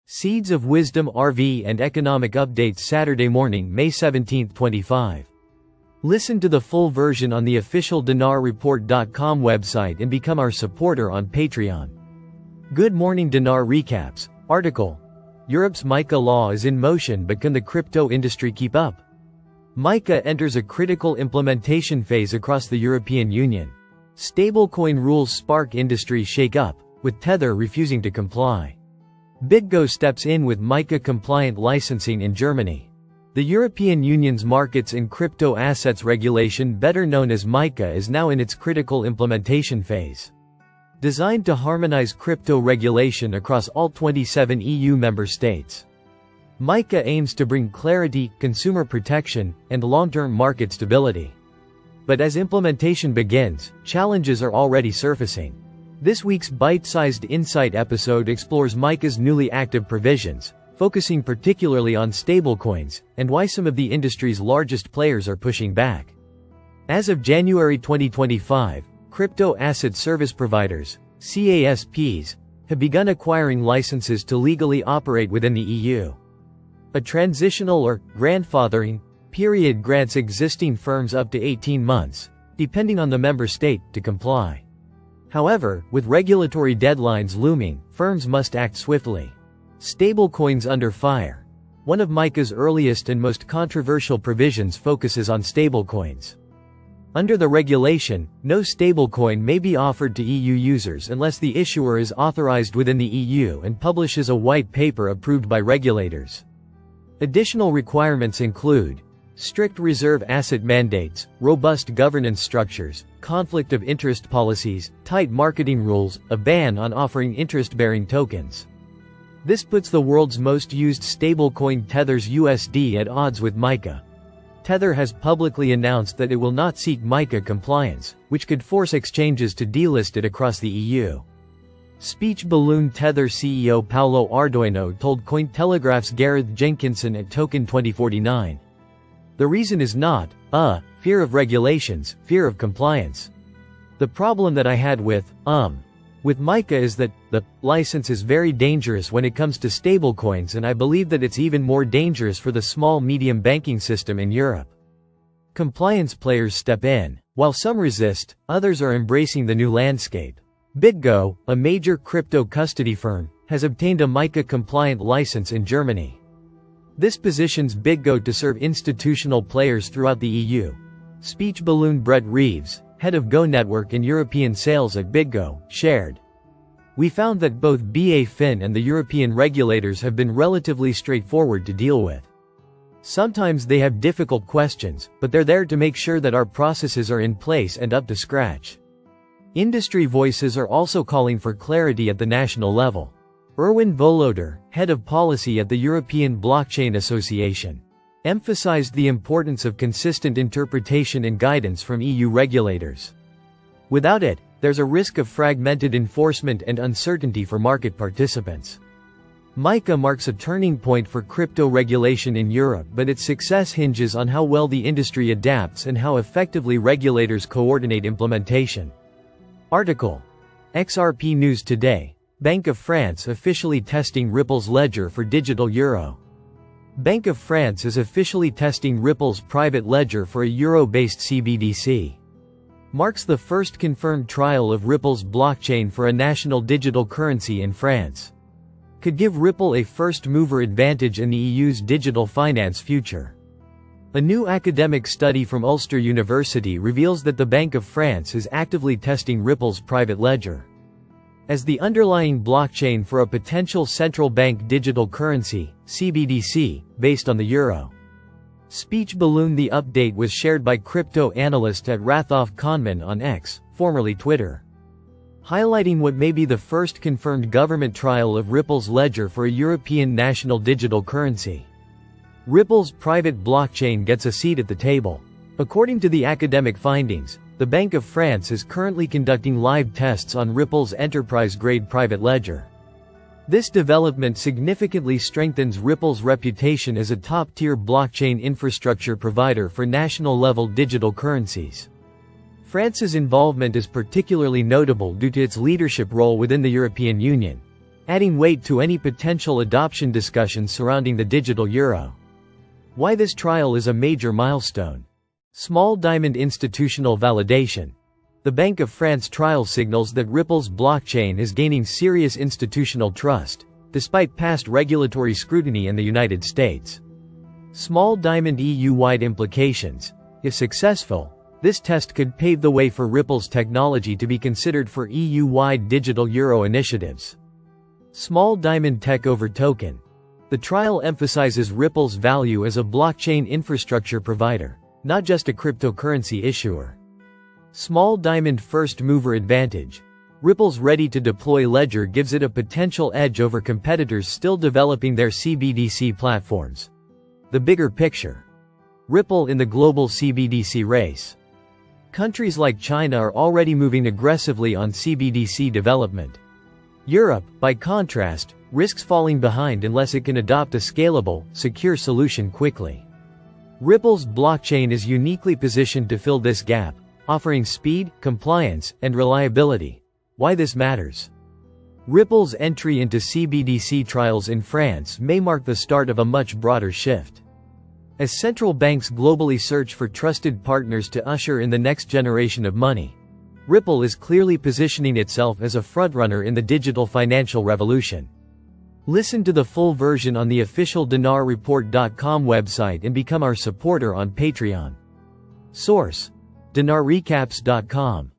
Seeds of Wisdom RV and Economic Updates Saturday morning, May 17, 25. Listen to the full version on the official dinarreport.com website and become our supporter on Patreon. Good morning Dinar Recaps. Article. Europe's MiCA law is in motion, but can the crypto industry keep up? MiCA enters a critical implementation phase across the European Union. Stablecoin rules spark industry shake-up, with Tether refusing to comply. BitGo steps in with MiCA-compliant licensing in Germany. The European Union's Markets in Crypto Assets regulation, better known as MiCA, is now in its critical implementation phase. Designed to harmonize crypto regulation across all 27 EU member states. MiCA aims to bring clarity, consumer protection, and long-term market stability. But as implementation begins, challenges are already surfacing. This week's bite-sized insight episode explores MiCA's newly active provisions, focusing particularly on stablecoins, and why some of the industry's largest players are pushing back. As of January 2025, crypto asset service providers, CASPs, have begun acquiring licenses to legally operate within the EU. A transitional or grandfathering period grants existing firms up to 18 months, depending on the member state, to comply. However, with regulatory deadlines looming, firms must act swiftly. Stablecoins under fire. One of MiCA's earliest and most controversial provisions focuses on stablecoins. Under the regulation, no stablecoin may be offered to EU users unless the issuer is authorized within the EU and publishes a white paper approved by regulators. Additional requirements include strict reserve asset mandates, robust governance structures, conflict of interest policies, tight marketing rules, a ban on offering interest-bearing tokens. This puts the world's most used stablecoin Tether's USD at odds with MiCA. Tether has publicly announced that it will not seek MiCA compliance, which could force exchanges to delist it across the EU. Speech balloon. Tether CEO Paolo Ardoino told Cointelegraph's Gareth Jenkinson at Token 2049. The reason is not, fear of regulations, fear of compliance. The problem that I had with MiCA is that the license is very dangerous when it comes to stablecoins, and I believe that it's even more dangerous for the small-medium banking system in Europe. Compliance players step in. While some resist, others are embracing the new landscape. BitGo, a major crypto custody firm, has obtained a MiCA-compliant license in Germany. This positions BitGo to serve institutional players throughout the EU. Speech balloon. Brett Reeves, head of Go Network and European sales at BitGo, shared. We found that both BaFin and the European regulators have been relatively straightforward to deal with. Sometimes they have difficult questions, but they're there to make sure that our processes are in place and up to scratch. Industry voices are also calling for clarity at the national level. Erwin Voloder, head of policy at the European Blockchain Association, emphasized the importance of consistent interpretation and guidance from EU regulators. Without it, there's a risk of fragmented enforcement and uncertainty for market participants. MiCA marks a turning point for crypto regulation in Europe, but its success hinges on how well the industry adapts and how effectively regulators coordinate implementation. Article. XRP News Today. Bank of France officially testing Ripple's ledger for digital euro. Bank of France is officially testing Ripple's private ledger for a euro-based CBDC. Marks the first confirmed trial of Ripple's blockchain for a national digital currency in France. Could give Ripple a first-mover advantage in the EU's digital finance future. A new academic study from Ulster University reveals that the Bank of France is actively testing Ripple's private ledger as the underlying blockchain for a potential central bank digital currency, CBDC, based on the euro. Speech balloon. The update was shared by crypto analyst at Rathof Konman on X, formerly Twitter, highlighting what may be the first confirmed government trial of Ripple's ledger for a European national digital currency. Ripple's private blockchain gets a seat at the table. According to the academic findings, the Bank of France is currently conducting live tests on Ripple's enterprise-grade private ledger. This development significantly strengthens Ripple's reputation as a top-tier blockchain infrastructure provider for national-level digital currencies. France's involvement is particularly notable due to its leadership role within the European Union. adding weight to any potential adoption discussions surrounding the digital euro. Why this trial is a major milestone. Small diamond institutional validation. The Bank of France trial signals that Ripple's blockchain is gaining serious institutional trust, despite past regulatory scrutiny in the United States. Small diamond EU-wide implications. If successful, this test could pave the way for Ripple's technology to be considered for EU-wide digital euro initiatives. Small diamond tech over token. The trial emphasizes Ripple's value as a blockchain infrastructure provider, not just a cryptocurrency issuer. Small diamond first mover advantage. Ripple's ready-to-deploy ledger gives it a potential edge over competitors still developing their CBDC platforms. The bigger picture. Ripple in the global CBDC race. Countries like China are already moving aggressively on CBDC development. Europe, by contrast, risks falling behind unless it can adopt a scalable, secure solution quickly. Ripple's blockchain is uniquely positioned to fill this gap, offering speed, compliance, and reliability. Why this matters? Ripple's entry into CBDC trials in France may mark the start of a much broader shift. As central banks globally search for trusted partners to usher in the next generation of money, Ripple is clearly positioning itself as a frontrunner in the digital financial revolution. Listen to the full version on the official dinarreport.com website and become our supporter on Patreon. Source: dinarrecaps.com